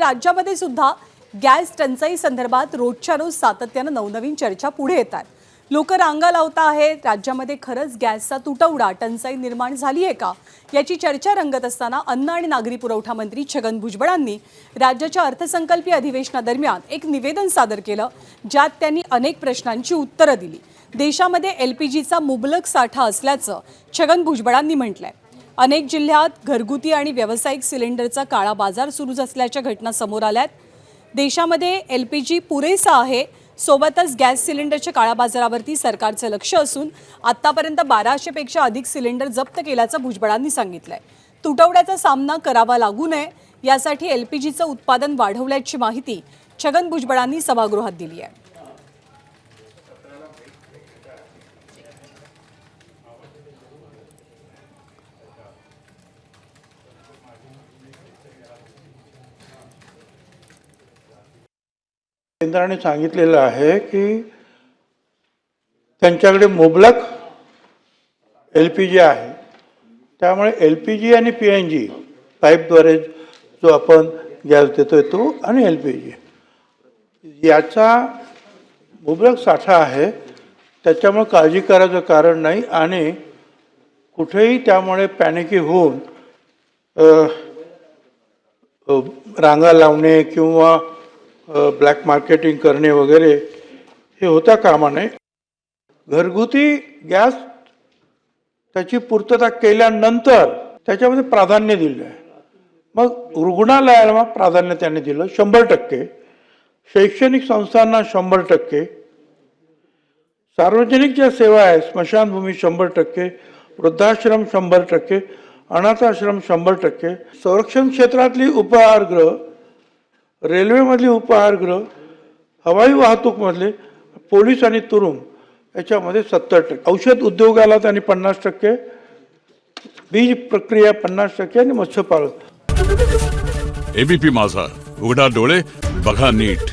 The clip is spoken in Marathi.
राज्यामध्ये सुद्धा गॅस टंचाई संदर्भात रोजच्या रोज सातत्यानं नवनवीन चर्चा पुढे येतात। लोक रांगा लावत आहेत। राज्यामध्ये खरंच गॅसचा तुटवडा टंचाई निर्माण झाली आहे का याची चर्चा रंगत असताना अन्न आणि नागरी पुरवठा मंत्री छगन भुजबळांनी राज्याच्या अर्थसंकल्पीय अधिवेशनादरम्यान एक निवेदन सादर केलं, ज्यात त्यांनी अनेक प्रश्नांची उत्तरं दिली। देशामध्ये एलपीजीचा मुबलक साठा असल्याचं छगन भुजबळांनी म्हटलंय। अनेक जिल्ह्यात घरगुती आणि व्यावसायिक सिलेंडरचा काळा बाजार सुरू असल्याच्या घटना समोर आल्यात। देशामध्ये एलपीजी पुरेसा आहे, सोबतच गॅस सिलेंडरच्या काळा बाजारावरती सरकारचं लक्ष असून आतापर्यंत 1200 पेक्षा अधिक सिलेंडर जप्त केल्याचं भुजबळांनी सांगितलंय। तुटवड्याचा सामना करावा लागू नये यासाठी एलपीजीचं उत्पादन वाढवल्याची माहिती छगन भुजबळांनी सभागृहात दिली आहे। केंद्राने सांगितलेलं आहे की त्यांच्याकडे मुबलक एलपीजी आहे, त्यामुळे एलपीजी आणि पीएनजी पाईपद्वारे जो आपण गॅस देतोय तो आणि एलपीजी याचा मुबलक साठा आहे, त्याच्यामुळे काळजी करायचं कारण नाही आणि कुठेही त्यामुळे पॅनिकी होऊन रांगा लावणे किंवा ब्लॅक मार्केटिंग करणे वगैरे हे होता कामा नये। घरगुती गॅस त्याची पूर्तता केल्यानंतर त्याच्यामध्ये प्राधान्य दिलं आहे। मग रुग्णालयाला प्राधान्य त्याने दिलं 100%, शैक्षणिक संस्थांना 100%, सार्वजनिक ज्या सेवा आहेत स्मशानभूमी 100%, वृद्धाश्रम 100%, अनाथाश्रम 100%, संरक्षण क्षेत्रातली उपहारगृह, रेल्वेमधली उपहारगृह, हवाई वाहतूकमधले, पोलीस आणि तुरुंग याच्यामध्ये 70%, औषध उद्योगाला त्यांनी 50%, बीज प्रक्रिया 50% आणि मत्स्यपालन। एबीपी माझा, उघडा डोळे बघा नीट।